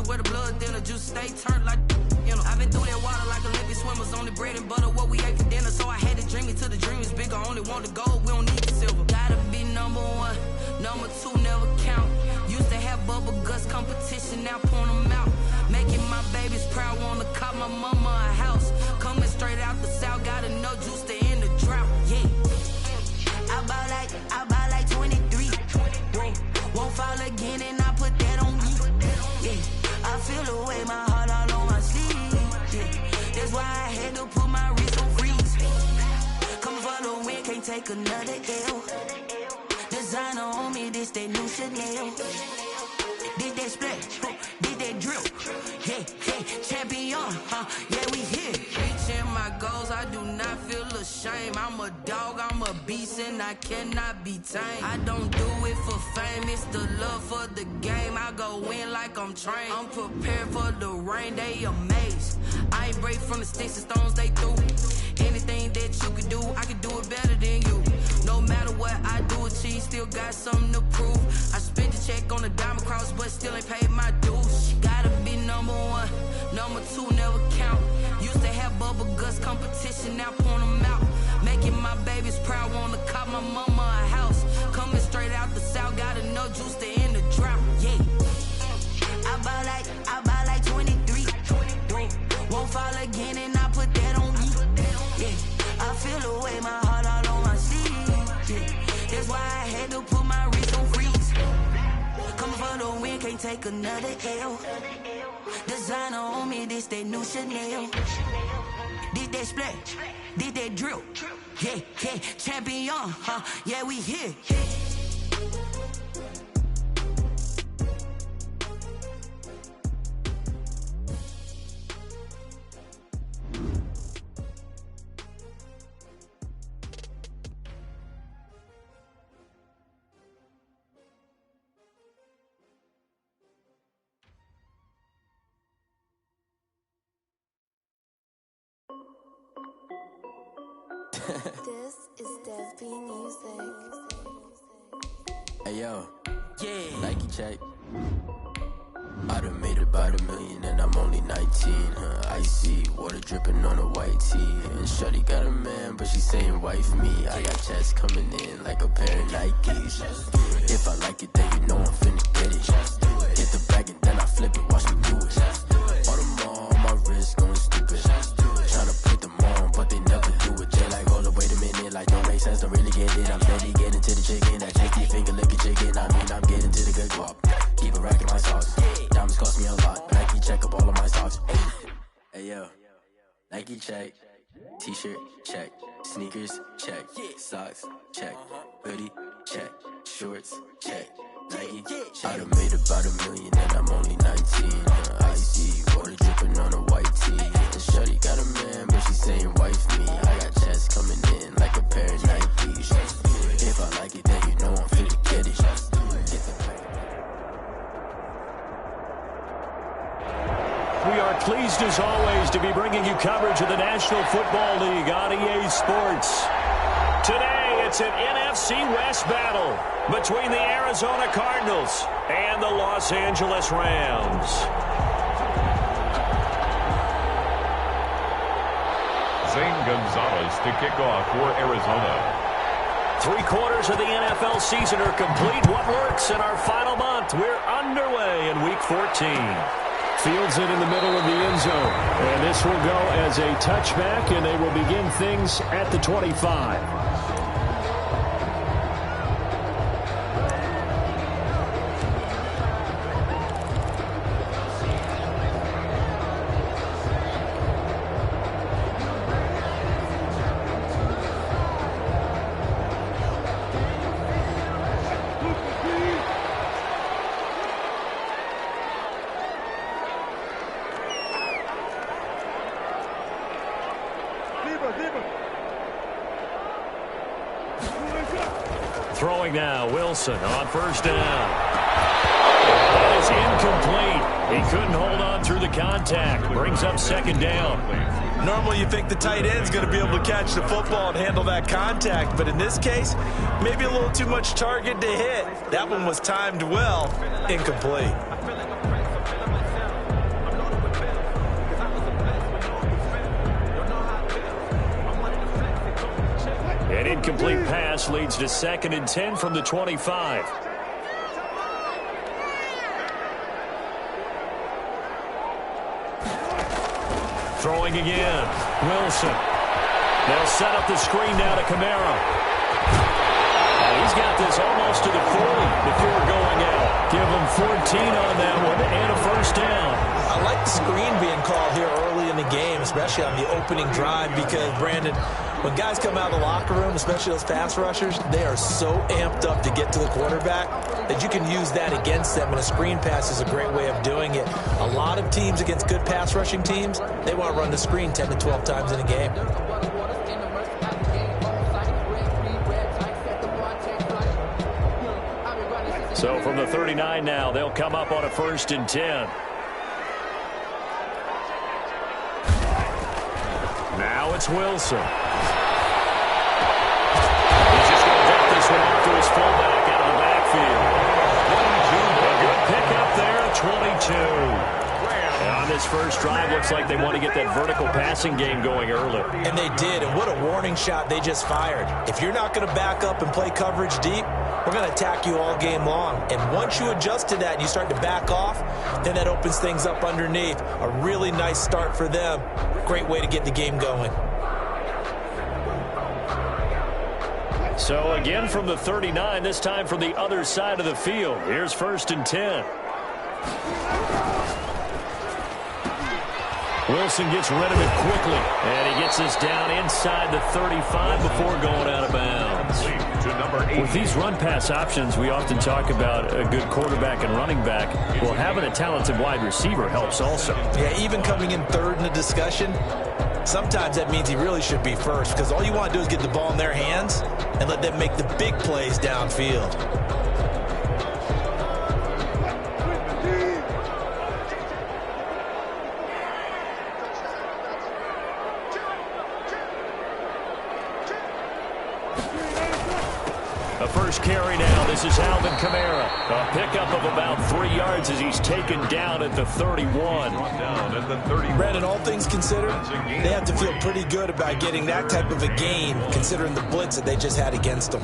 where the blood then the juice stay turned like, you know. I've been through that water like Olympic swimmers, only bread and butter, what we ate for dinner. So I had to dream it till the dream is bigger. Only want the gold, we don't need the silver. Gotta be number one, number two never count. Used to have bubble guts competition, now point them out. Making my babies proud, wanna cop my mama a house. Coming straight out the south, gotta know juice to end the drought. Yeah. I buy like 23. Won't fall again and I put that on me. Yeah. I feel the way, my heart all on my sleeve. Yeah. That's why I had to put my wrist on freeze. Coming for the win, can't take another L. Designer on me, this that new Chanel. Did that split, did that drill. Yeah, champion, yeah, we here. Reaching my goals, I do not feel ashamed. I'm a dog, I'm a beast, and I cannot be tamed. I don't do it for fame, it's the love for the game. I go in like I'm trained. I'm prepared for the rain, they amazed. I ain't break from the sticks and stones they threw. Anything that you could do, I could do it better than you. No matter what I do, achieve, still got something to prove. I spent the check on the diamond cross, but still ain't paid my dues. Gotta be number one, number two never count. Used to have bubble guts competition, now point them out. Making my babies proud, wanna cop my mama a house. Coming straight out the south, gotta know juice to end the drought. Yeah. I buy like 23. Won't fall again and I put that on me. Yeah. I feel the way, my heart all on my sleeve. Yeah. That's why I had to put my wrist on freeze. Coming for the win, can't take another L. Designer on me, this that new Chanel. Did that split, did that drill. Yeah, champion, yeah, we here. This is Dev B Music. Hey yo, Yeah. Nike check. I done made about $1 million and I'm only 19. Icy water dripping on a white tee. And shorty got a man, but she saying wife me. I got checks coming in like a pair of Nikes. If I like it, then you know I'm finna get it. Get the bag and then I flip it, watch me do it. All them all on my wrist going stupid. Tryna put them on, but they never do it. Jay like, hold up, wait a minute, like don't make sense, don't really get it. I'm steady getting to the chicken, that cheeky finger licking chicken. I mean, I'm getting to the good guap. Keep a rack in my sauce. Diamonds cost me a lot. Nike check up all of my stocks. Hey yo, Nike check. T-shirt check. Sneakers check. Socks check. Hoodie check. Shorts check. Nike check. I done made about $1 million and I'm only 19. Icy water dripping on a white tee. And shorty got a man, but she saying wife me. I got checks coming in like a pair of Nikes. If I like it, then you know I'm finna get it. We are pleased as always to be bringing you coverage of the National Football League on EA Sports. Today it's an NFC West battle between the Arizona Cardinals and the Los Angeles Rams. Zane Gonzalez to kick off for Arizona. 3/4 of the NFL season are complete. What works in our final month? We're underway in Week 14. Fields it in the middle of the end zone. And this will go as a touchback, and they will begin things at the 25. Throwing now, Wilson on first down. That is incomplete. He couldn't hold on through the contact. Brings up second down. Normally you think the tight end's going to be able to catch the football and handle that contact, but in this case, maybe a little too much target to hit. That one was timed well, incomplete. This leads to 2nd and 10 from the 25. Throwing again. Wilson. They'll set up the screen now to Kamara. He's got this almost to the 40 before going out. Give him 14 on that one and a first down. I like the screen being called here early in the game, especially on the opening drive, because, Brandon, when guys come out of the locker room, especially those pass rushers, they are so amped up to get to the quarterback that you can use that against them, and a screen pass is a great way of doing it. A lot of teams against good pass rushing teams, they want to run the screen 10 to 12 times in a game. So from the 39 now, they'll come up on a 1st and 10. Now it's Wilson. He's just going to drop this one off to his fullback out of the backfield. A good pick up there, 22. And on this first drive, looks like they want to get that vertical passing game going early. And they did, and what a warning shot they just fired. If you're not going to back up and play coverage deep, we're going to attack you all game long. And once you adjust to that and you start to back off, then that opens things up underneath. A really nice start for them. Great way to get the game going. So again from the 39, this time from the other side of the field. Here's 1st and 10. Wilson gets rid of it quickly, and he gets this down inside the 35 before going out of bounds. With these run-pass options, we often talk about a good quarterback and running back. Well, having a talented wide receiver helps also. Yeah, even coming in third in the discussion, sometimes that means he really should be first, because all you want to do is get the ball in their hands and let them make the big plays downfield. The first carry now. This is Alvin Kamara. A pickup of about 3 yards as he's taken down at the 31. Brandon, all things considered, they have to feel pretty good about getting that type of a gain, considering the blitz that they just had against them.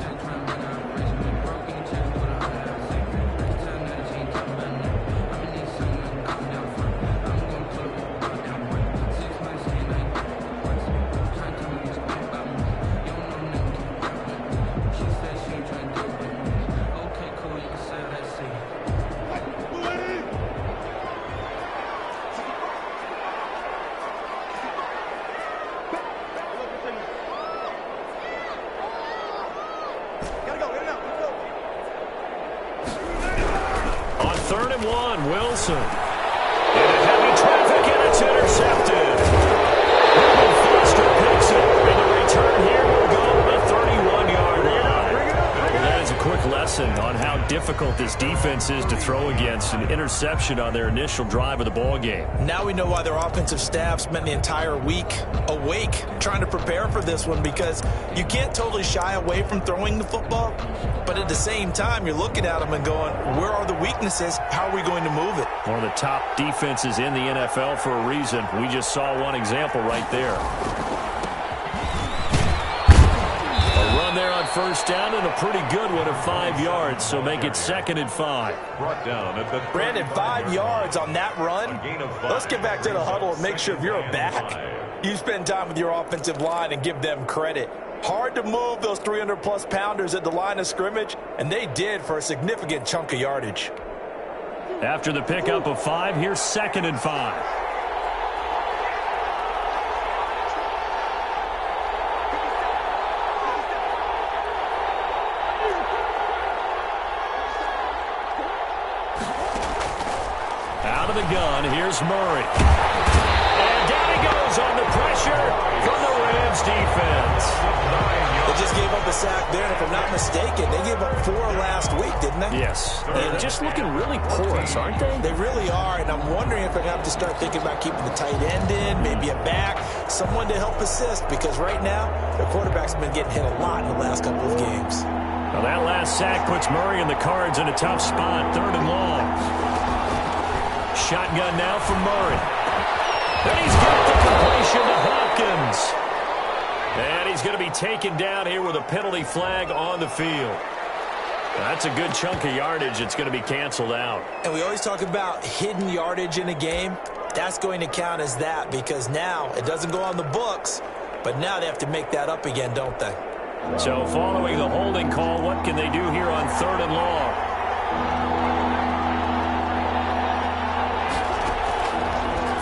Wilson. Into heavy traffic, and it's intercepted. Foster picks it, and the return here will go to the 31-yard line. Well, that is a quick lesson on how difficult this defense is to throw against. An interception on their initial drive of the ball game. Now we know why their offensive staff spent the entire week awake trying to prepare for this one, because you can't totally shy away from throwing the football, but at the same time you're looking at them and going, where are the weaknesses? How are we going to move it? One of the top defenses in the NFL for a reason. We just saw one example right there. A run there on first down, and a pretty good one of 5 yards, so make it 2nd and 5. Brought down at the Brandon, 5 yards on that run. Let's get back to the huddle and make sure if you're a back, you spend time with your offensive line and give them credit. Hard to move those 300-plus pounders at the line of scrimmage, and they did for a significant chunk of yardage. After the pickup of 5, here's 2nd and 5. Out of the gun, here's Murray. And down he goes on the pressure from the Rams defense. They just gave up a sack there, and if I'm not mistaken, they gave up 4 last week, didn't they? Yes. They're just looking really porous, aren't they? They really are, and I'm wondering if they're going to have to start thinking about keeping the tight end in, maybe a back, someone to help assist, because right now, their quarterback's been getting hit a lot in the last couple of games. Well, that last sack puts Murray and the Cards in a tough spot, 3rd and long. Shotgun now for Murray. And he's got the completion to Hopkins. And he's going to be taken down here with a penalty flag on the field. That's a good chunk of yardage. It's going to be canceled out. And we always talk about hidden yardage in a game. That's going to count as that because now it doesn't go on the books, but now they have to make that up again, don't they? So following the holding call, what can they do here on 3rd and long?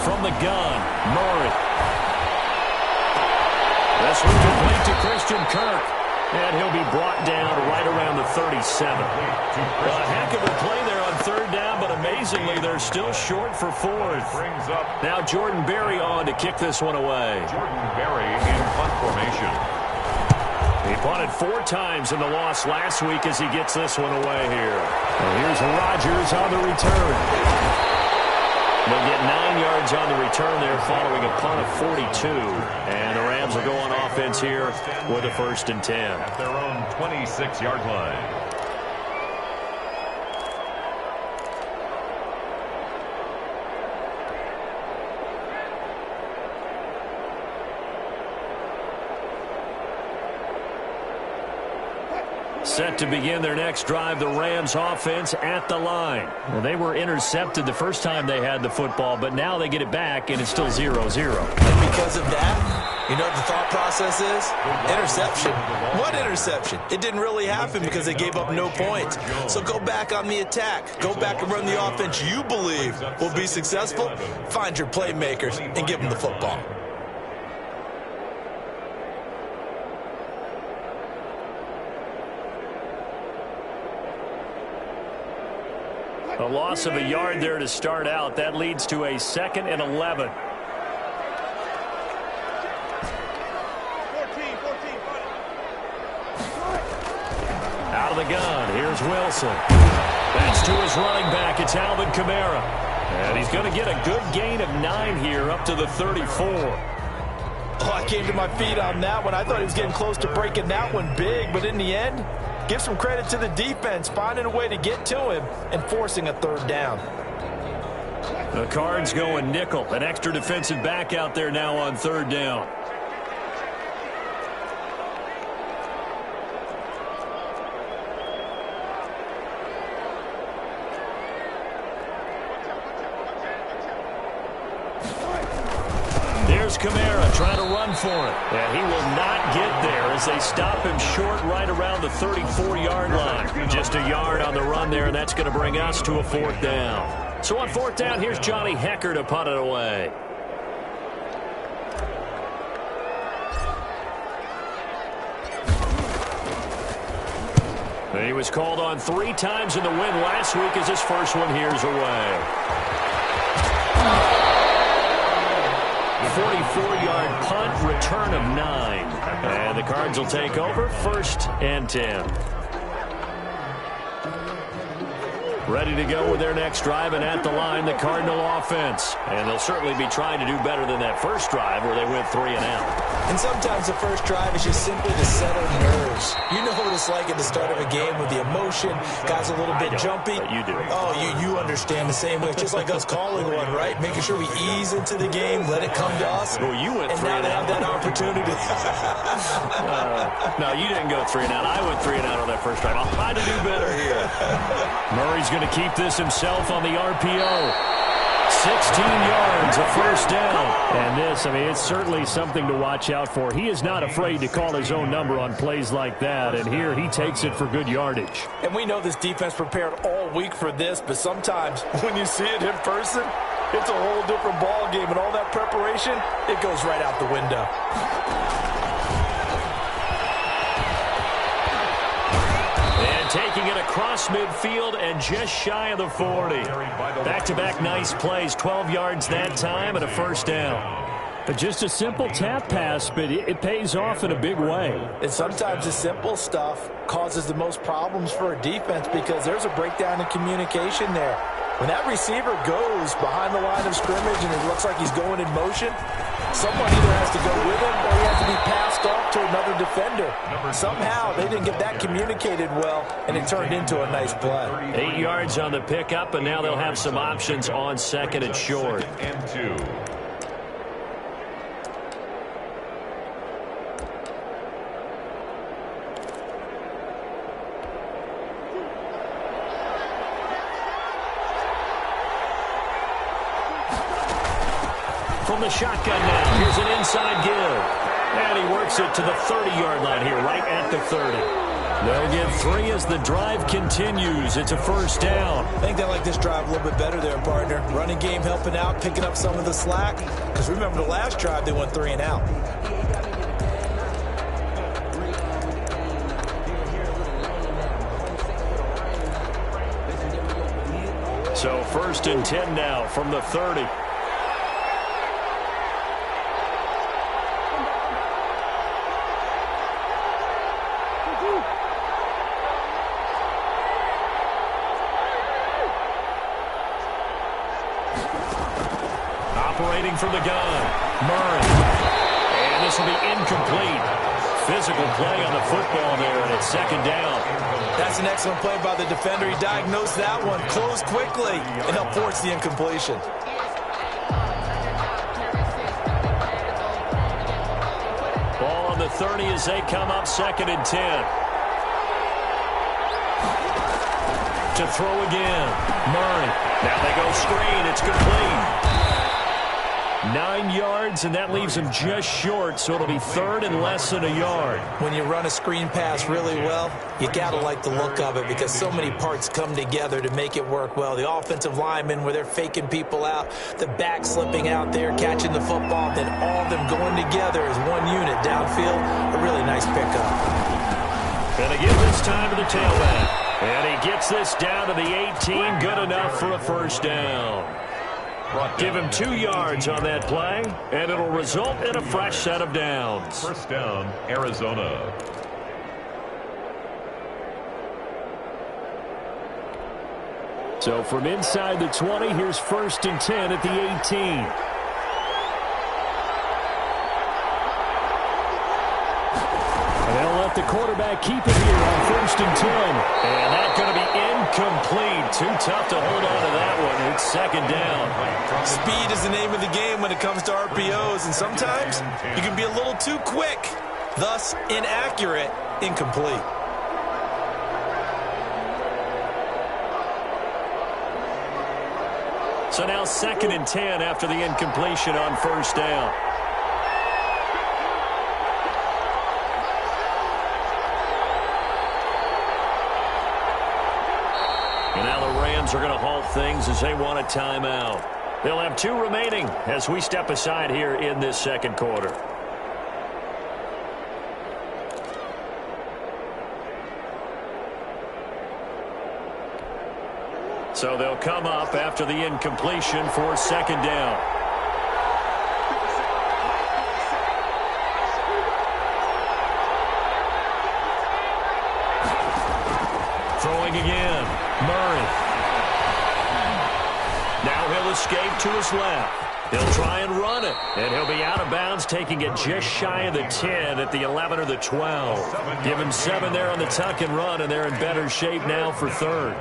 From the gun, Murray. This one complete to Christian Kirk. And he'll be brought down right around the 37. A heck of a play there on 3rd down, but amazingly, they're still short for 4th. Now Jordan Berry on to kick this one away. Jordan Berry in punt formation. He punted 4 times in the loss last week as he gets this one away here. And here's Rodgers on the return. They'll get 9 yards on the return there following a punt of 42. And the Rams will go on offense here with a 1st and 10. At their own 26-yard line. Set to begin their next drive, the Rams offense at the line. Well, they were intercepted the first time they had the football, but now they get it back, and it's still 0-0. And because of that, you know what the thought process is? Interception. What interception? It didn't really happen because they gave up no points. So go back on the attack. Go back and run the offense you believe will be successful. Find your playmakers and give them the football. A loss of a yard there to start out. That leads to a 2nd and 11. Out of the gun. Here's Wilson. That's to his running back. It's Alvin Kamara. And he's going to get a good gain of 9 here up to the 34. Oh, I came to my feet on that one. I thought he was getting close to breaking that one big, but in the end, give some credit to the defense, finding a way to get to him and forcing a 3rd down. The Cards going nickel. An extra defensive back out there now on 3rd down. There's Kamara trying to run for it. And he will not get there as they stop him short right around the 34-yard line. Just a yard on the run there, and that's going to bring us to a 4th down. So on 4th down, here's Johnny Hecker to punt it away. And he was called on 3 times in the win last week as his first one here's away. 44-yard punt, return of 9. And the Cards will take over 1st and 10. Ready to go with their next drive, and at the line, the Cardinal offense. And they'll certainly be trying to do better than that first drive where they went 3 and out. And sometimes the first drive is just simply to settle nerves. You know what it's like at the start of a game with the emotion. Guys a little bit jumpy. But you do. Oh, you understand the same way. It's just like us calling one, right? Making sure we ease into the game, let it come to us. Well, you went 3 and and now out. they have that opportunity. No, you didn't go 3 and out. I went 3 and out on that first drive. I'll try to do better here. Murray's going to keep this himself on the RPO. 16 yards, a 1st down. And this, I mean, it's certainly something to watch out for. He is not afraid to call his own number on plays like that. And here he takes it for good yardage. And we know this defense prepared all week for this, but sometimes when you see it in person, it's a whole different ball game. And all that preparation, it goes right out the window. Taking it across midfield and just shy of the 40. Back-to-back nice plays, 12 yards that time and a 1st down. But just a simple tap pass, but it pays off in a big way. And sometimes the simple stuff causes the most problems for a defense because there's a breakdown in communication there. When that receiver goes behind the line of scrimmage and it looks like he's going in motion, someone either has to go with him or he has to be passed off to another defender. Somehow they didn't get that communicated well, and it turned into a nice play. 8 yards on the pickup, and now they'll have some options on 2nd and short. 2nd and 2. from the shotgun now. Here's an inside give. And he works it to the 30-yard line here, right at the 30. They'll get 3 as the drive continues. It's a first down. I think they like this drive a little bit better there, partner. Running game helping out, picking up some of the slack. Because remember the last drive, they went 3 and out. So first and 10 now from the 30. Operating from the gun, Murray. And this will be incomplete. Physical play on the football there, and it's second down. That's an excellent play by the defender. He diagnosed that one, closed quickly, and helped force the incompletion. Ball on the 30 as they come up second and 10. To throw again, Murray. Now they go screen. It's complete. 9 yards, and that leaves him just short, so it'll be third and less than a yard. When you run a screen pass really well, you got to like the look of it because so many parts come together to make it work well. The offensive linemen, where they're faking people out, the back slipping out there, catching the football, then all of them going together as one unit downfield. A really nice pickup. And they give this time to the tailback. And he gets this down to the 18, good enough for a first down. Give him 2 yards on that play, and it'll result in a fresh set of downs. First down, Arizona. So from inside the 20, here's first and 10 at the 18. And they'll let the quarterback keep it here on first and 10. And that's going to be incomplete. Too tough to hold on to that one. It's second down. Speed is the name of the game when it comes to RPOs, and sometimes you can be a little too quick, thus inaccurate, incomplete. So now second and 10 after the incompletion on first down. And now the Rams are going to halt things as they want a timeout. They'll have 2 remaining as we step aside here in this second quarter. So they'll come up after the incompletion for second down. Throwing again, Murray. Now he'll escape to his left. He'll try and run it, and he'll be out of bounds, taking it just shy of the 10 at the 11 or the 12. Give him 7 there on the tuck and run, and they're in better shape now for third.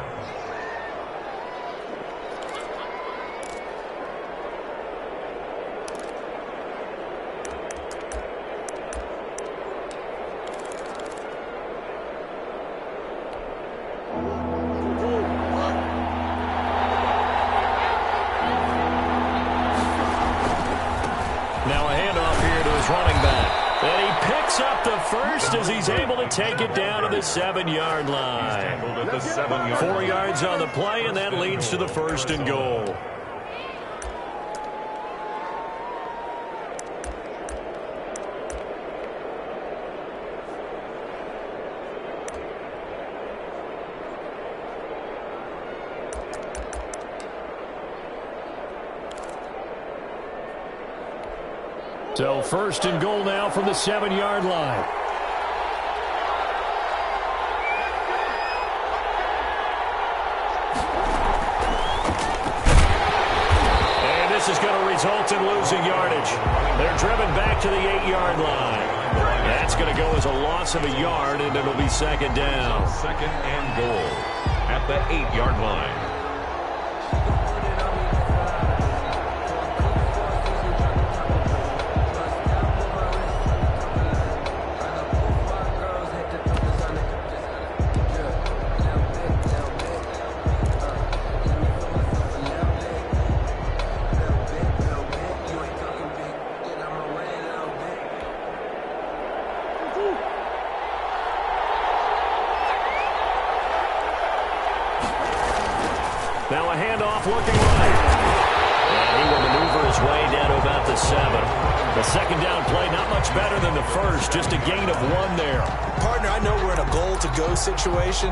As he's able to take it down to the 7-yard line. 4 yards on the play, and that leads to the first and goal. So first and goal now from the 7-yard line. This is going to result in losing yardage. They're driven back to the 8-yard line. That's going to go as a loss of a yard, and it'll be second down. Second and goal at the 8-yard line. much better than the first. Just a gain of 1 there. Partner, I know we're in a goal-to-go situation,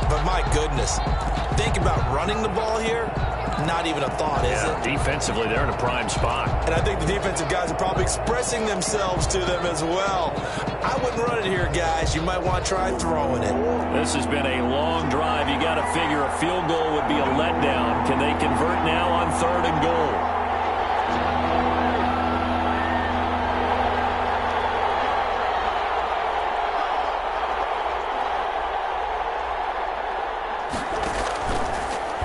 but my goodness, think about running the ball here. Not even a thought, is it? Defensively, they're in a prime spot. And I think the defensive guys are probably expressing themselves to them as well. I wouldn't run it here, guys. You might want to try throwing it. This has been a long drive. You got to figure a field goal would be a letdown. Can they convert now on 3rd and goal?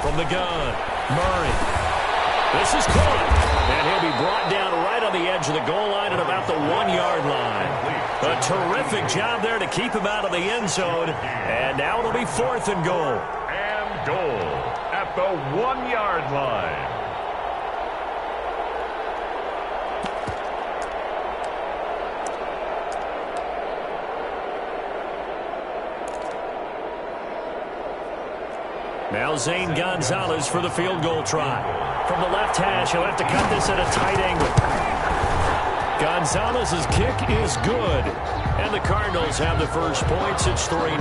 From the gun, Murray. This is caught. And he'll be brought down right on the edge of the goal line at about the 1-yard line. A terrific job there to keep him out of the end zone. And now it'll be 4th and goal. And goal at the 1-yard line. Now Zane Gonzalez for the field goal try. From the left hash, he'll have to cut this at a tight angle. Gonzalez's kick is good. And the Cardinals have the first points. It's 3-0.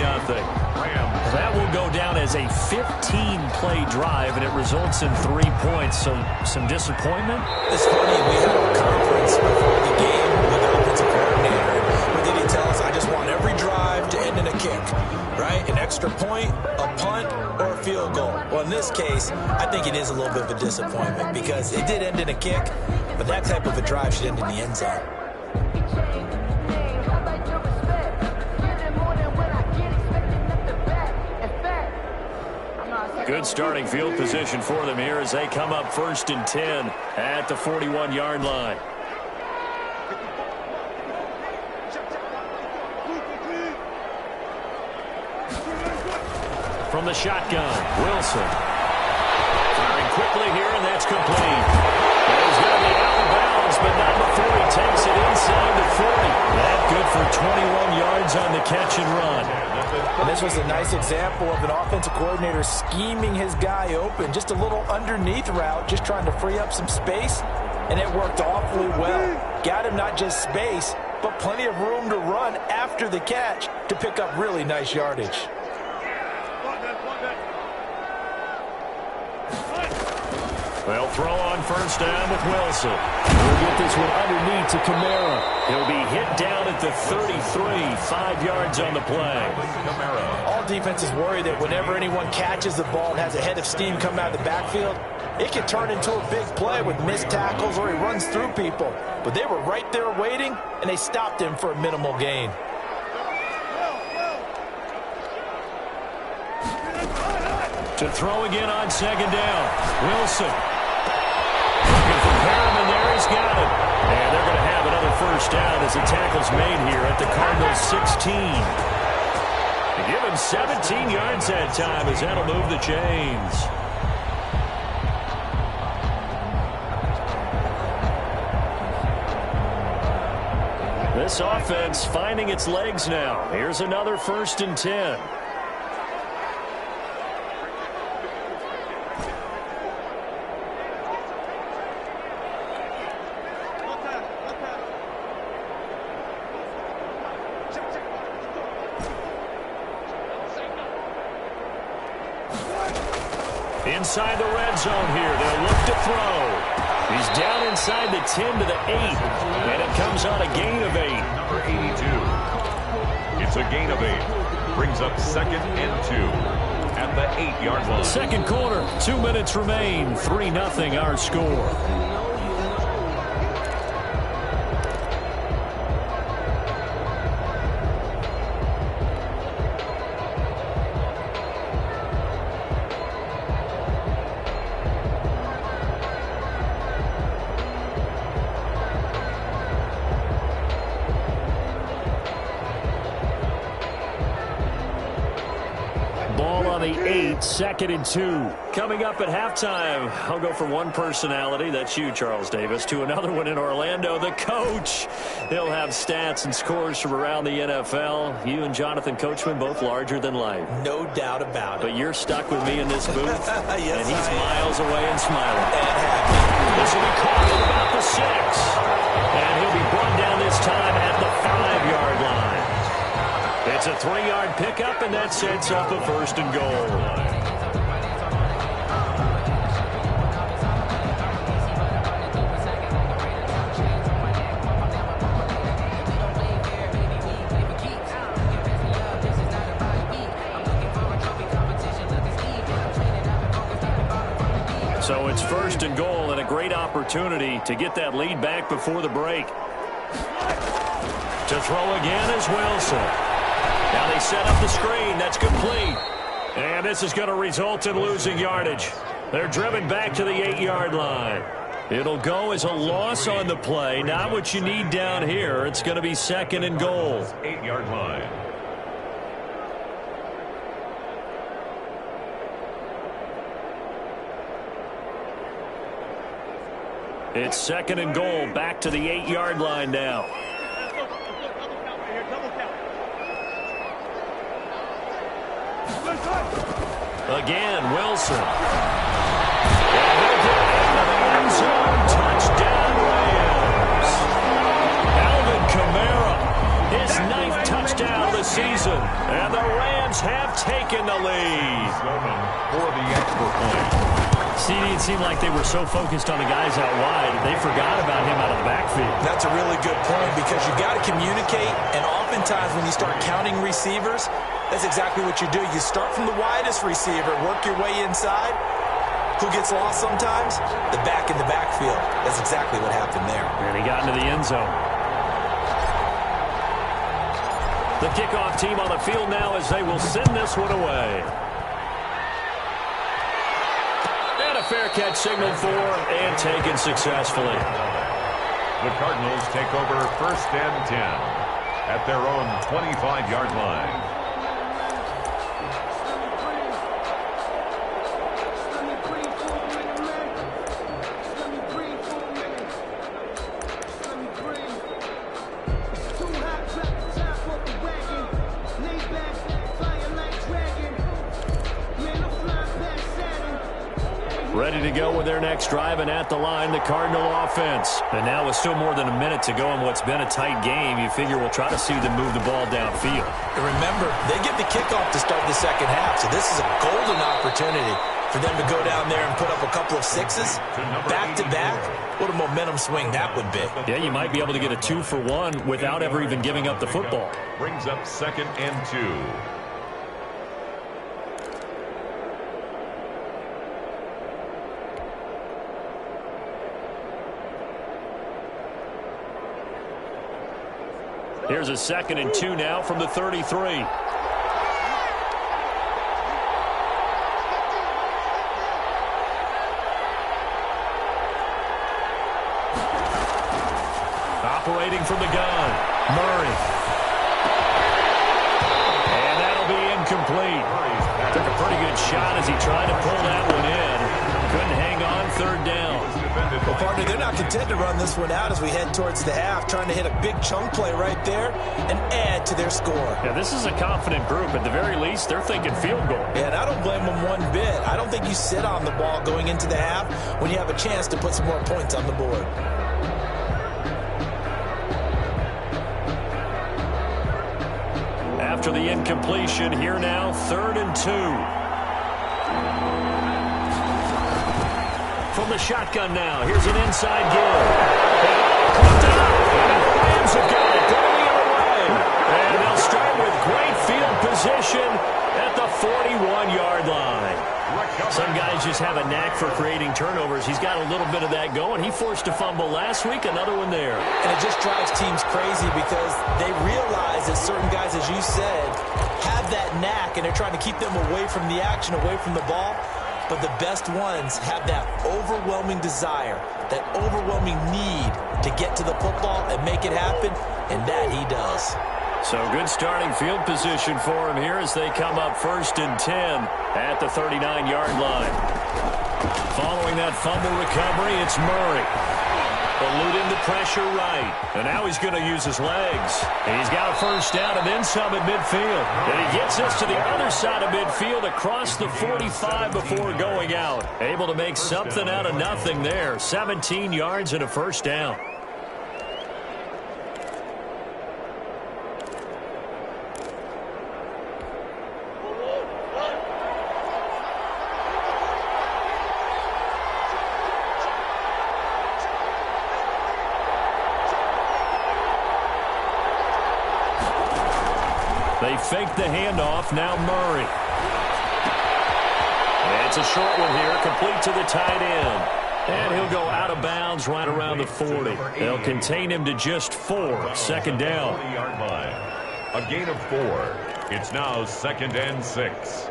That will go down as a 15-play drive, and it results in 3 points. So some disappointment? It's funny, we had a conference before the game with the offensive coordinator. What did he tell us? I just want every drive to end in a kick, right? An extra point, a punt, or a field goal. Well, in this case, I think it is a little bit of a disappointment because it did end in a kick, but that type of a drive should end in the end zone. Good starting field position for them here as they come up 1st and 10 at the 41-yard line. From the shotgun, Wilson. Firing quickly here, and that's complete. He's going to be out of bounds, but not before he takes it inside the 40. That good for 21 yards on the catch and run. And this was a nice example of an offensive coordinator scheming his guy open. Just a little underneath route, just trying to free up some space, and it worked awfully well. Got him not just space, but plenty of room to run after the catch to pick up really nice yardage. They'll throw on 1st down with Wilson. We'll get this one underneath to Kamara. He'll be hit down at the 33, 5 yards on the play. All defenses worry that whenever anyone catches the ball and has a head of steam come out of the backfield, it can turn into a big play with missed tackles or he runs through people. But they were right there waiting, and they stopped him for a minimal gain. To throw again on 2nd down. Wilson. Looking for Perriman there. He's got it. And they're going to have another 1st down as the tackle's made here at the Cardinals 16. They give him 17 yards that time as that'll move the chains. This offense finding its legs now. Here's another 1st and 10. Inside the red zone here. They'll look to throw. He's down inside the 10 to the 8. And it comes on a gain of 8. Number 82. It's a gain of 8. Brings up 2nd and 2 at the 8-yard line. Second quarter. 2 minutes remain. 3-0 our score. The 8, 2nd and 2. Coming up at halftime, I'll go from one personality, that's you, Charles Davis, to another one in Orlando, the coach. He'll have stats and scores from around the NFL. You and Jonathan Coachman, both larger than life. No doubt about it. But you're stuck with me in this booth, yes, and he's miles away and smiling. And happy. This will be caught at about the 6. And he'll be brought down this time at 3-yard pickup, and that sets up a 1st and goal. So it's 1st and goal, and a great opportunity to get that lead back before the break. To throw again is Wilson. Now they set up the screen. That's complete. And this is going to result in losing yardage. They're driven back to the 8-yard line. It'll go as a loss on the play. Not what you need down here. It's going to be 2nd and goal. 8-yard line. It's 2nd and goal, back to the 8-yard line now. Again, Wilson. And he'll get into the end zone. Touchdown, Rams. Alvin Kamara, his 9th touchdown of the season. And the Rams have taken the lead. For the extra point. It seemed like they were so focused on the guys out wide, they forgot about him out of the backfield. That's a really good point because you got to communicate, and oftentimes when you start counting receivers, that's exactly what you do. You start from the widest receiver, work your way inside. Who gets lost sometimes? The back in the backfield. That's exactly what happened there. And he got into the end zone. The kickoff team on the field now as they will send this one away. Fair catch signaled for and taken successfully. The Cardinals take over 1st and 10 at their own 25-yard line. Ready to go with their next drive, and at the line, the Cardinal offense. And now with still more than a minute to go in what's been a tight game, you figure we'll try to see them move the ball downfield. And remember, they get the kickoff to start the 2nd half, so this is a golden opportunity for them to go down there and put up a couple of 6s back-to-back. What a momentum swing that would be. Yeah, you might be able to get a 2-for-1 without ever even giving up the football. Brings up 2nd and 2. Here's a 2nd and 2 now from the 33. Operating from the gun, Murray. And that'll be incomplete. Took a pretty good shot as he tried to pull that one in. Couldn't hang on, 3rd down. Well, partner, they're not content to run this one out as we head towards the half, trying to hit a big chunk play right there and add to their score. Yeah, this is a confident group. At the very least, they're thinking field goal. Yeah, and I don't blame them one bit. I don't think you sit on the ball going into the half when you have a chance to put some more points on the board. After the incompletion, here now, 3rd and 2. From the shotgun now, here's an inside give. Caught out. The Rams have got it going the other way. And they'll start with great field position at the 41-yard line. Some guys just have a knack for creating turnovers. He's got a little bit of that going. He forced a fumble last week, another one there. And it just drives teams crazy because they realize that certain guys, as you said, have that knack, and they're trying to keep them away from the action, away from the ball. But the best ones have that overwhelming desire, that overwhelming need to get to the football and make it happen, and that he does. So good starting field position for him here as they come up 1st and 10 at the 39-yard line. Following that fumble recovery, it's Murray. Eluding the pressure right. And now he's going to use his legs. And he's got a 1st down and then some at midfield. And he gets us to the other side of midfield across the 45 before going out. Able to make something out of nothing there. 17 yards and a 1st down. They fake the handoff. Now Murray. It's a short one here, complete to the tight end. And he'll go out of bounds right around the 40. They'll contain him to just 4. Second down. A gain of 4. It's now 2nd and 6.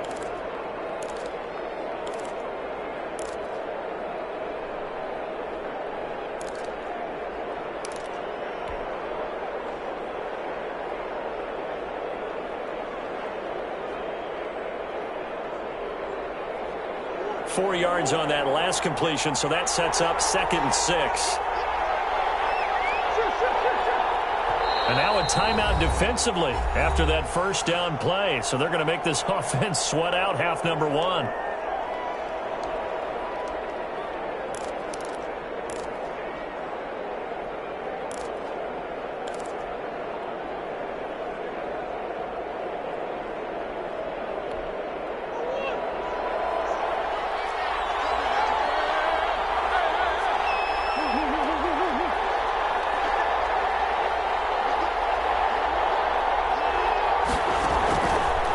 Four yards on that last completion, so that sets up 2nd and 6. And now a timeout defensively after that first down play. So they're going to make this offense sweat out half number 1.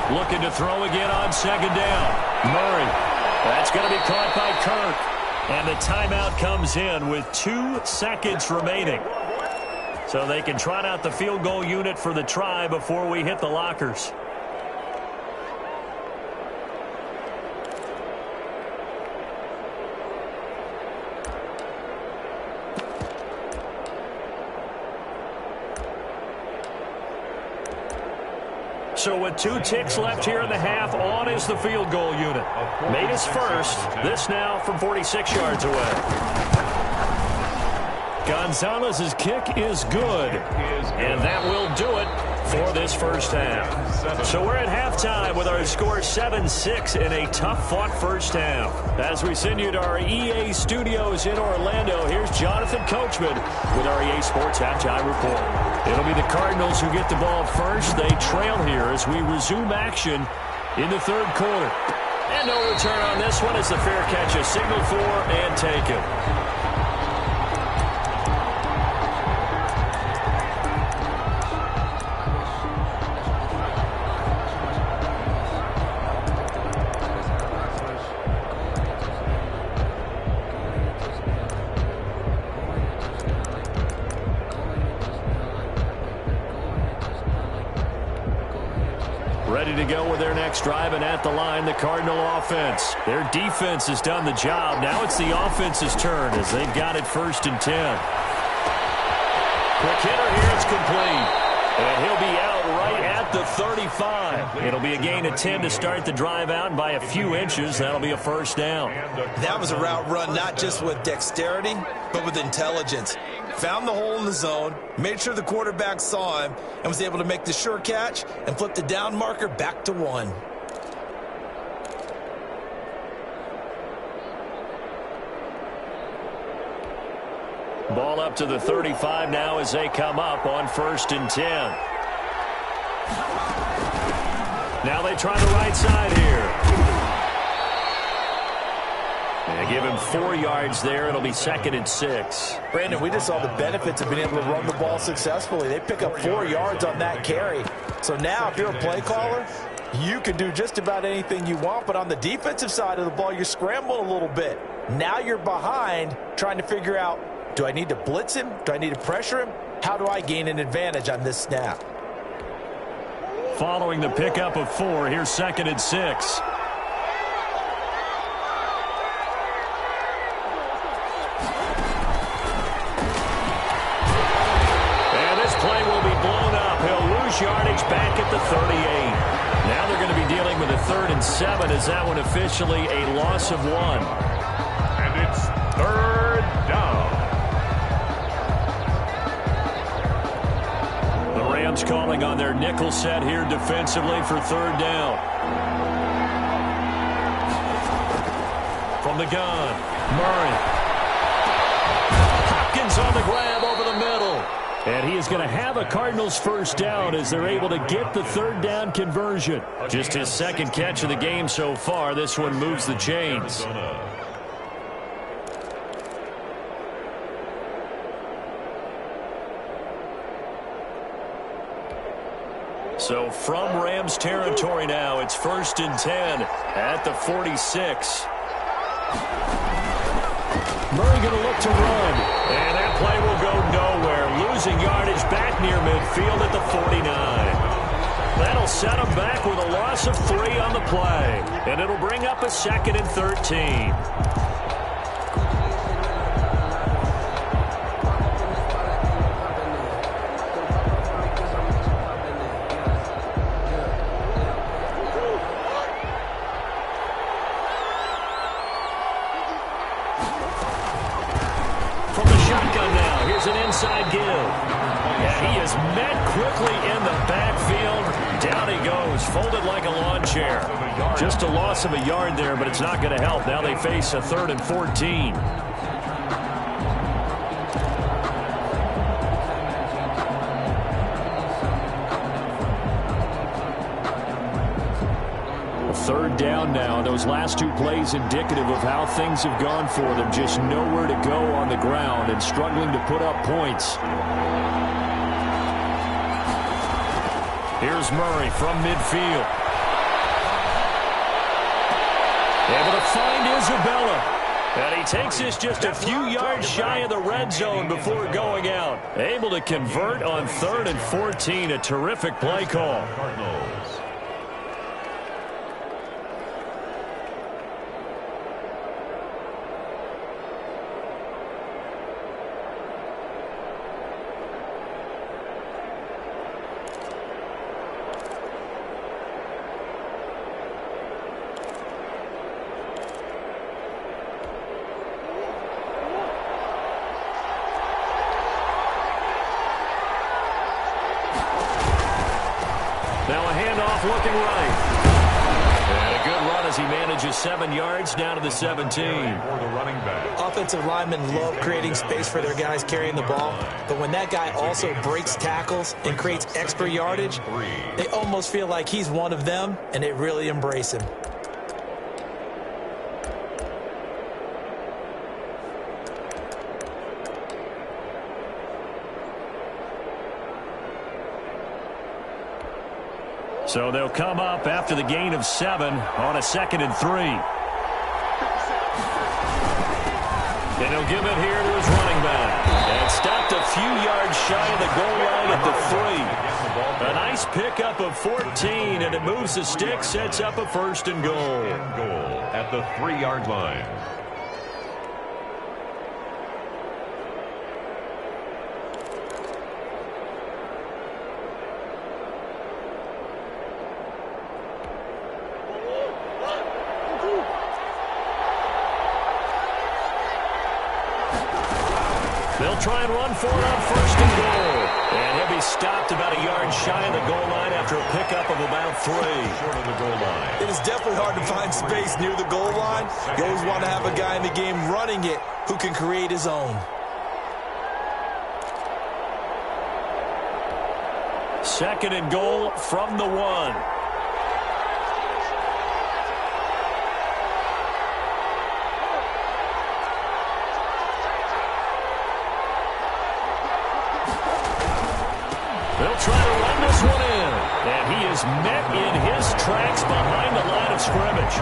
Looking to throw again on 2nd down. Murray. That's going to be caught by Kirk. And the timeout comes in with 2 seconds remaining. So they can trot out the field goal unit for the try before we hit the lockers. So with 2 ticks left here in the half, on is the field goal unit. Made his first. This now from 46 yards away. Gonzalez's kick is good. And that will do it for this first half. So we're at halftime with our score 7-6 in a tough-fought first half. As we send you to our EA studios in Orlando, here's Jonathan Coachman with our EA Sports Halftime Report. It'll be the Cardinals who get the ball first. They trail here as we resume action in the 3rd quarter. And no return on this one as the fair catch is signaled for and taken. Ready to go with their next drive, and at the line, the Cardinal offense. Their defense has done the job. Now it's the offense's turn as they've got it 1st and 10. Quick hitter here, it's complete. And he'll be out right at the 35. It'll be a gain of 10 to start the drive out, and by a few inches, that'll be a first down. That was a route run not just with dexterity, but with intelligence. Found the hole in the zone, made sure the quarterback saw him, and was able to make the sure catch and flip the down marker back to 1. Ball up to the 35 now as they come up on 1st and 10. Now they try the right side here. They give him 4 yards there. It'll be 2nd and 6. Brandon, we just saw the benefits of being able to run the ball successfully. They pick up 4 yards on that carry. So now if you're a play caller, you can do just about anything you want. But on the defensive side of the ball, you're scrambling a little bit. Now you're behind trying to figure out, do I need to blitz him? Do I need to pressure him? How do I gain an advantage on this snap? Following the pickup of 4, here's 2nd and 6. Yardage back at the 38. Now they're going to be dealing with a 3rd and 7 as that one officially a loss of 1. And it's 3rd down. The Rams calling on their nickel set here defensively for 3rd down. From the gun, Murray. Hopkins on the grab over the middle. And he is going to have a Cardinals first down as they're able to get the 3rd down conversion. Just his 2nd catch of the game so far. This one moves the chains. So from Rams territory now, it's 1st and 10 at the 46. Murray going to look to run. And that play will go nowhere. Losing yardage back near midfield at the 49. That'll set him back with a loss of 3 on the play. And it'll bring up a 2nd and 13. Inside give. Yeah, he is met quickly in the backfield. Down he goes, folded like a lawn chair. Just a loss of a yard there, but it's not going to help. Now they face a 3rd and 14. Third down now. Those last 2 plays indicative of how things have gone for them. Just nowhere to go on the ground and struggling to put up points. Here's Murray from midfield. Able to find Isabella. And he takes this just a few yards shy of the red zone before going out. Able to convert on 3rd and 14. A terrific play call. Now a handoff looking right. And a good run as he manages 7 yards down to the 17. For the running back. Offensive linemen love creating space for their guys carrying the ball. But when that guy also breaks tackles and creates extra yardage, they almost feel like he's one of them, and they really embrace him. So they'll come up after the gain of 7 on a 2nd and 3. And he'll give it here to his running back. And stopped a few yards shy of the goal line at the 3. A nice pickup of 14, and it moves the stick, sets up a 1st and goal. At the 3-yard line. They'll try and run for it on 1st and goal. And he'll be stopped about a yard shy of the goal line after a pickup of about 3. Short of the goal line. It is definitely hard to find space near the goal line. You always want to have a guy in the game running it who can create his own. 2nd and goal from the 1. They'll try to run this one in. And he is met in his tracks behind the line of scrimmage.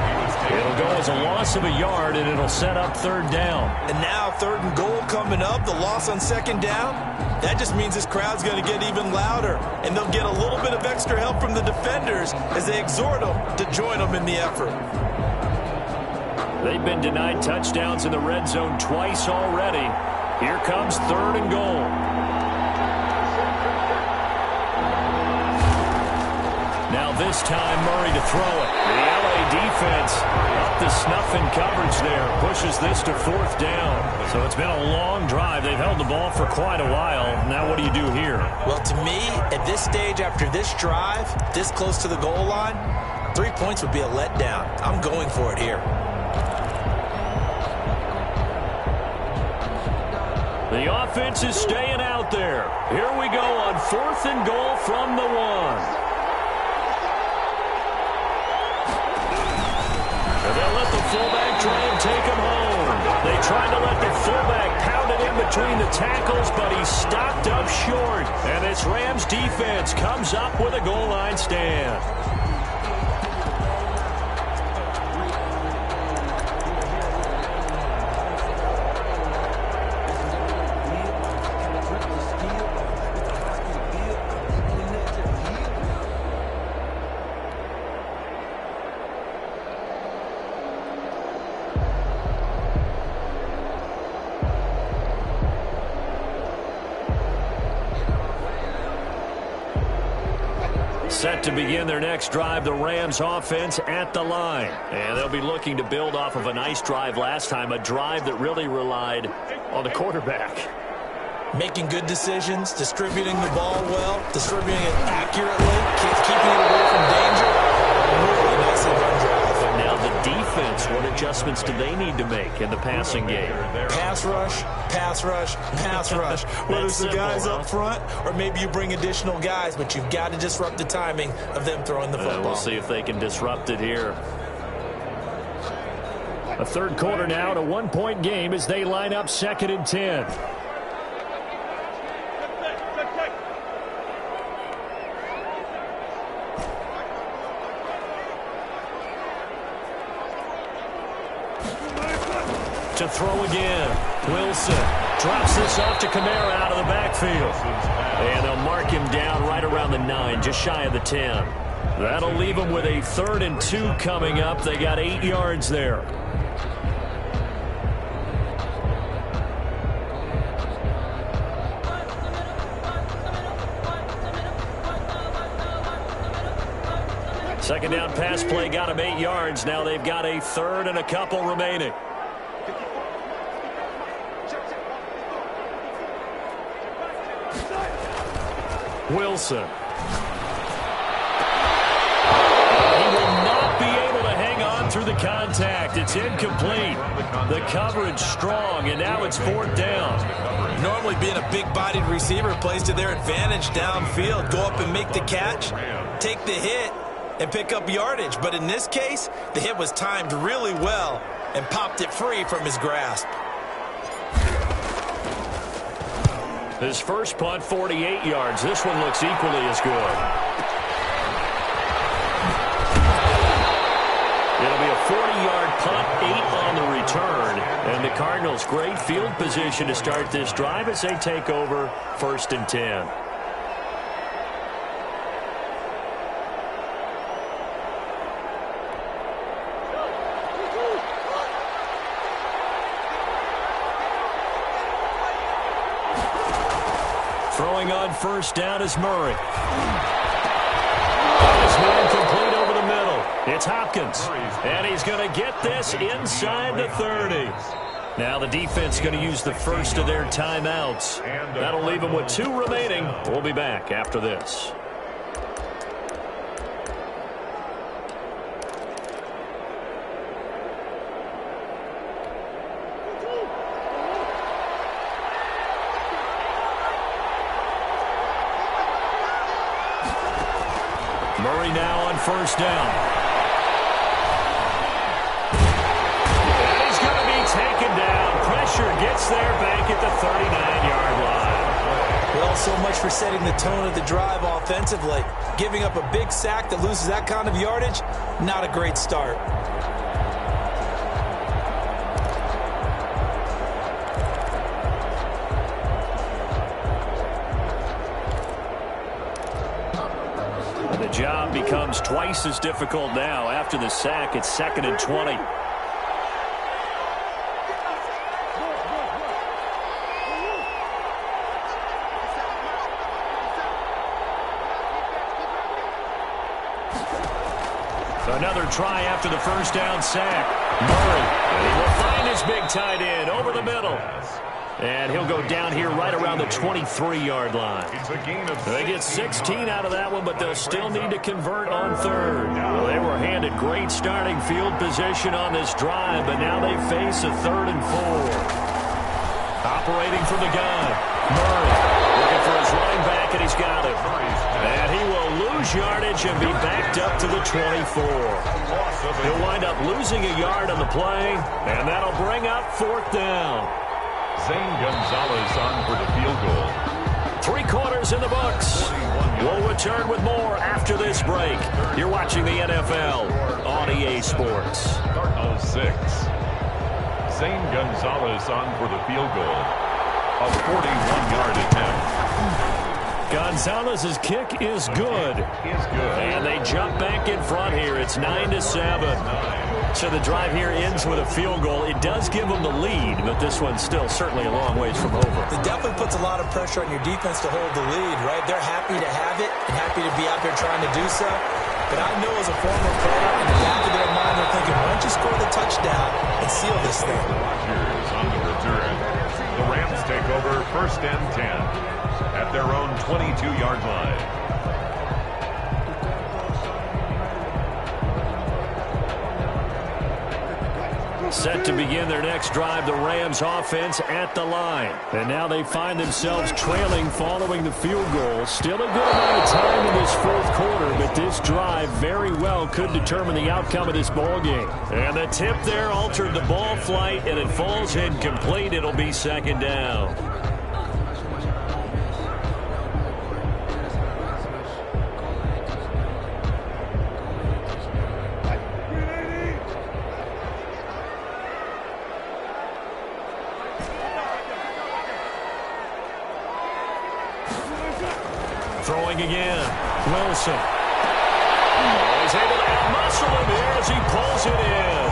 It'll go as a loss of a yard, and it'll set up 3rd down. And now 3rd and goal coming up, the loss on 2nd down. That just means this crowd's going to get even louder. And they'll get a little bit of extra help from the defenders as they exhort them to join them in the effort. They've been denied touchdowns in the red zone twice already. Here comes 3rd and goal. Now this time, Murray to throw it. The LA defense up to snuff in coverage there. Pushes this to 4th down. So it's been a long drive. They've held the ball for quite a while. Now what do you do here? Well, to me, at this stage after this drive, this close to the goal line, 3 points would be a letdown. I'm going for it here. The offense is staying out there. Here we go on 4th and goal from the 1. And they'll let the fullback try and take him home. They tried to let the fullback pound it in between the tackles, but he stopped up short. And this Rams defense comes up with a goal line stand. Set to begin their next drive, the Rams offense at the line. And they'll be looking to build off of a nice drive last time, a drive that really relied on the quarterback. Making good decisions, distributing the ball well, distributing it accurately, keeping it away from danger. Really nicely run drive. But now the defense, what adjustments do they need to make in the passing game? Pass rush, pass rush, pass rush. Whether it's the guys up front or maybe you bring additional guys, but you've got to disrupt the timing of them throwing the football. We'll see if they can disrupt it here. A third quarter now, and a one-point game as they line up 2nd and 10. To throw again. Wilson drops this off to Kamara out of the backfield. And they'll mark him down right around the 9, just shy of the 10. That'll leave them with a 3rd and 2 coming up. They got 8 yards there. Second down pass play got them 8 yards. Now they've got a 3rd and a couple remaining. Wilson. He will not be able to hang on through the contact. It's incomplete. The coverage strong, and now it's 4th down. Normally being a big-bodied receiver plays to their advantage downfield. Go up and make the catch, take the hit, and pick up yardage. But in this case, the hit was timed really well and popped it free from his grasp. His first punt, 48 yards. This one looks equally as good. It'll be a 40-yard punt, 8 on the return. And the Cardinals, great field position to start this drive as they take over 1st and 10. Throwing on 1st down is Murray. This one complete over the middle. It's Hopkins. And he's going to get this inside the 30. Now the defense going to use the first of their timeouts. That'll leave them with 2 remaining. We'll be back after this. Murray now on 1st down. And he's going to be taken down. Pressure gets there back at the 39-yard line. Well, so much for setting the tone of the drive offensively. Giving up a big sack that loses that kind of yardage, not a great start. The job becomes twice as difficult now after the sack. It's 2nd and 20. Another try after the 1st down sack. Murray, and he will find his big tight end over the middle. And he'll go down here right around the 23-yard line. They get 16 out of that one, but they'll still need to convert on 3rd. Well, they were handed great starting field position on this drive, but now they face a 3rd and 4. Operating from the gun. Murray looking for his running back, and he's got it. And he will lose lose yardage and be backed up to the 24. He'll wind up losing a yard on the play, and that'll bring up 4th down. Zane Gonzalez on for the field goal. 3 quarters in the books. We'll return with more after this break. You're watching the NFL on EA Sports. Cardinals 6. Zane Gonzalez on for the field goal. A 41-yard attempt. Gonzalez's kick is good. And they jump back in front here. It's 9-7. So the drive here ends with a field goal. It does give them the lead, but this one's still certainly a long ways from over. It definitely puts a lot of pressure on your defense to hold the lead, right? They're happy to have it and happy to be out there trying to do so. But I know as a former player, in the back of their mind, they're thinking, why don't you score the touchdown and seal this thing? Rodgers on the return. The Rams take over 1st and 10 at their own 22-yard line. Set to begin their next drive, the Rams offense at the line. And now they find themselves trailing following the field goal. Still a good amount of time in this 4th quarter, but this drive very well could determine the outcome of this ball game. And the tip there altered the ball flight, and it falls incomplete. It'll be 2nd down. Throwing again. Wilson. He's able to out-muscle him here as he pulls it in.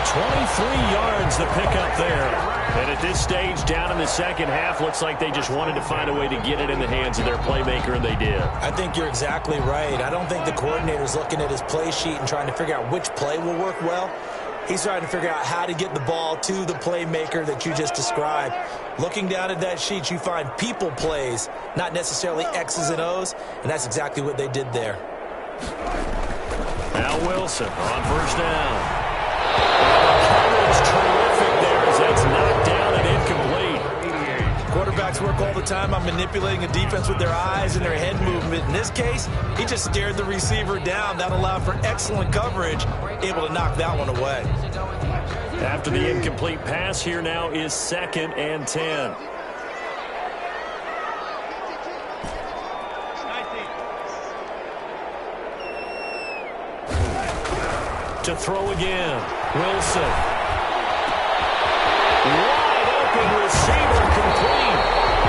23 yards the pickup there. And at this stage, down in the second half, looks like they just wanted to find a way to get it in the hands of their playmaker, and they did. I think you're exactly right. I don't think the coordinator's looking at his play sheet and trying to figure out which play will work well. He's trying to figure out how to get the ball to the playmaker that you just described. Looking down at that sheet, you find people plays, not necessarily X's and O's, and that's exactly what they did there. Now Wilson on 1st down. Coverage terrific there as that's knocked down and incomplete. Quarterbacks work all the time on manipulating a defense with their eyes and their head movement. In this case, he just stared the receiver down. That allowed for excellent coverage, able to knock that one away. After the incomplete pass, here now is 2nd and 10. To throw again, Wilson. Wide open receiver complete.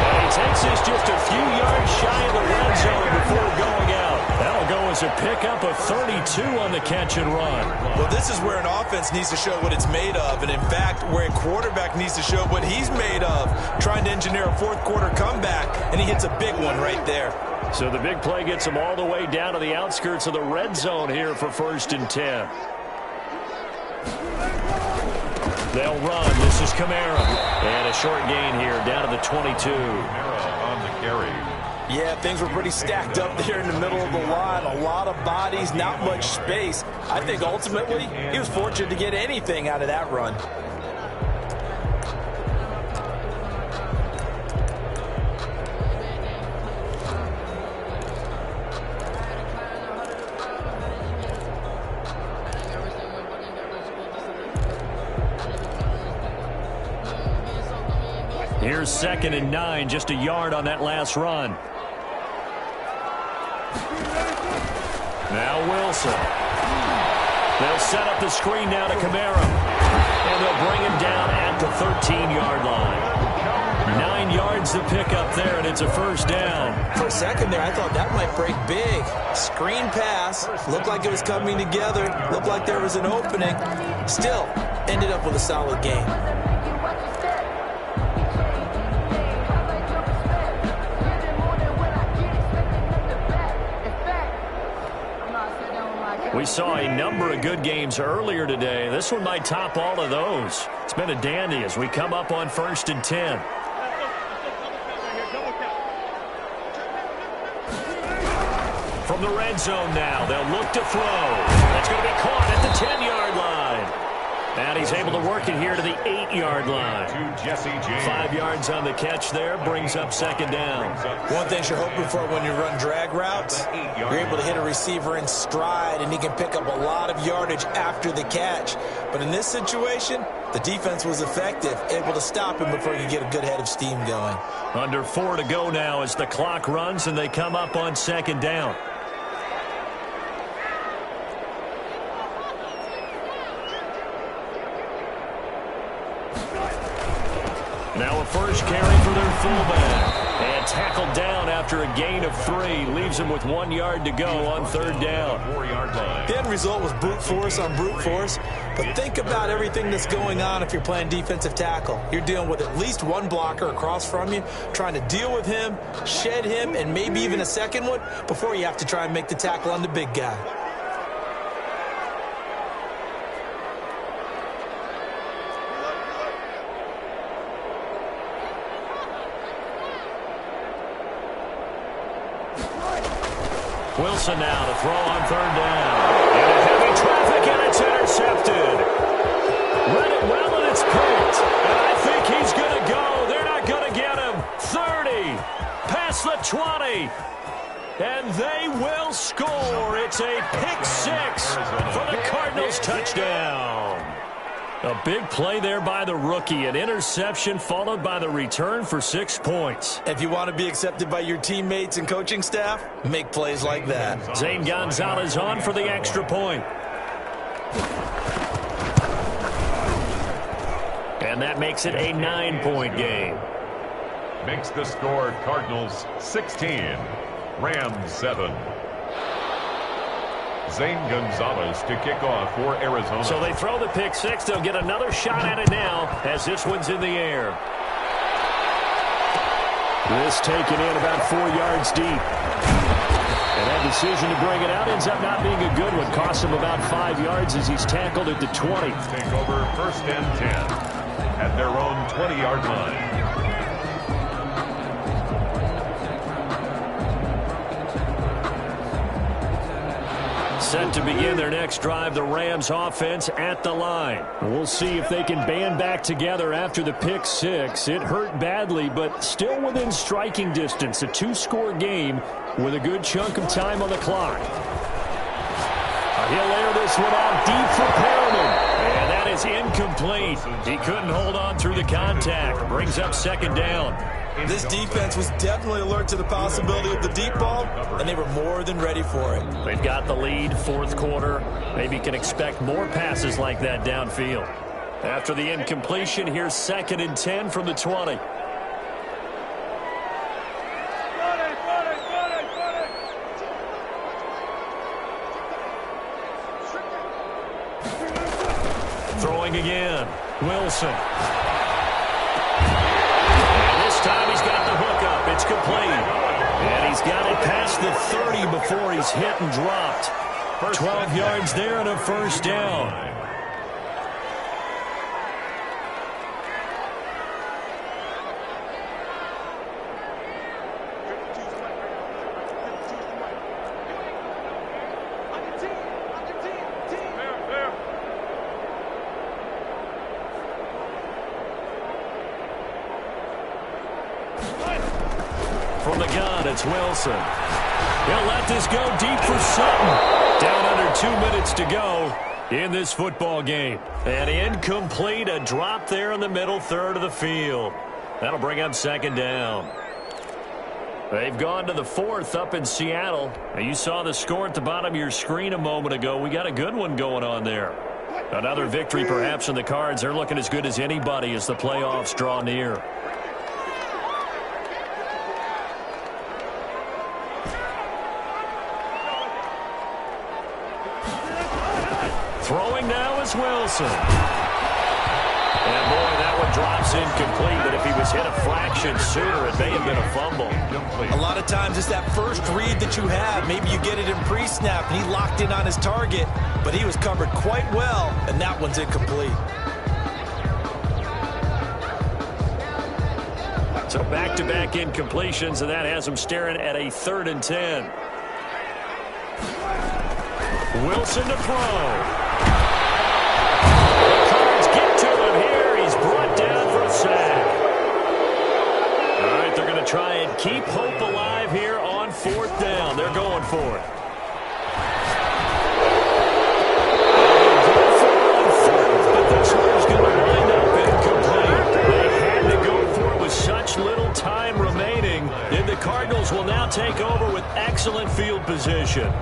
And he takes this just a few yards shy of the red zone before going out. That'll go as a pickup of 32 on the catch and run. Well, this is where an offense needs to show what it's made of. And, in fact, where a quarterback needs to show what he's made of, trying to engineer a 4th quarter comeback, and he hits a big one right there. So the big play gets him all the way down to the outskirts of the red zone here for 1st and 10. They'll run. This is Kamara. And a short gain here down to the 22. Kamara on the carry. Yeah, things were pretty stacked up there in the middle of the line. A lot of bodies, not much space. I think ultimately he was fortunate to get anything out of that run. Here's 2nd and 9, just a yard on that last run. Now Wilson. They'll set up the screen now to Kamara. And they'll bring him down at the 13-yard line. 9 yards to pick up there, and it's a 1st down. For a second there, I thought that might break big. Screen pass. Looked like it was coming together. Looked like there was an opening. Still, ended up with a solid game. We saw a number of good games earlier today. This one might top all of those. It's been a dandy as we come up on 1st and 10. From the red zone now, they'll look to throw. That's going to be caught at the 10-yard line. And he's able to work it here to the 8-yard line. 5 yards on the catch there, brings up second down. One thing you're hoping for when you run drag routes, you're able to hit a receiver in stride, and he can pick up a lot of yardage after the catch. But in this situation, the defense was effective, able to stop him before he could get a good head of steam going. Under 4 to go now as the clock runs, and they come up on second down. Now a first carry for their fullback. And tackled down after a gain of 3. Leaves him with 1 yard to go on third down. 4-yard line. The end result was brute force on brute force. But think about everything that's going on if you're playing defensive tackle. You're dealing with at least one blocker across from you, trying to deal with him, shed him, and maybe even a second one before you have to try and make the tackle on the big guy. Wilson now to throw on third down. And a heavy traffic, and it's intercepted. Read it well, and it's picked. And I think he's going to go. They're not going to get him. 30, past the 20. And they will score. It's a pick 6 for the Cardinals touchdown. A big play there by the rookie. An interception followed by the return for 6 points. If you want to be accepted by your teammates and coaching staff, make plays like that. Zane Gonzalez on for the extra point. And that makes it a 9-point game. Makes the score Cardinals 16, Rams 7. Zane Gonzalez to kick off for Arizona. So they throw the pick 6. They'll get another shot at it now as this one's in the air. This taken in about 4 yards deep. And that decision to bring it out ends up not being a good one. Costs him about 5 yards as he's tackled at the 20. Take over first and 10 at their own 20-yard line. Set to begin their next drive, the Rams offense at the line. We'll see if they can band back together after the pick 6. It hurt badly, but still within striking distance. A 2-score game with a good chunk of time on the clock. He'll air this one out deep for Perriman. And that is incomplete. He couldn't hold on through the contact. Brings up second down. This defense was definitely alert to the possibility of the deep ball, and they were more than ready for it. They've got the lead, fourth quarter. Maybe can expect more passes like that downfield. After the incompletion, here's second and 10 from the 20. Throwing again, Wilson. Time he's got the hook up. It's complete. And he's got it past the 30 before he's hit and dropped. 12 yards there and a first down. From the gun, it's Wilson. He'll let this go deep for Sutton. Down under 2 minutes to go in this football game. And incomplete, a drop there in the middle third of the field. That'll bring up second down. They've gone to the 4th up in Seattle. Now, you saw the score at the bottom of your screen a moment ago. We got a good one going on there. Another victory perhaps in the cards. They're looking as good as anybody as the playoffs draw near. Throwing now is Wilson. And boy, that one drops incomplete, but if he was hit a fraction sooner, it may have been a fumble. A lot of times it's that first read that you have. Maybe you get it in pre-snap, and he locked in on his target, but he was covered quite well, and that one's incomplete. So back-to-back incompletions, and that has him staring at a 3rd and 10. Wilson to throw. for it. But this one's going to wind up incomplete. They had to go for it with such little time remaining, and the Cardinals will now take over with excellent field position.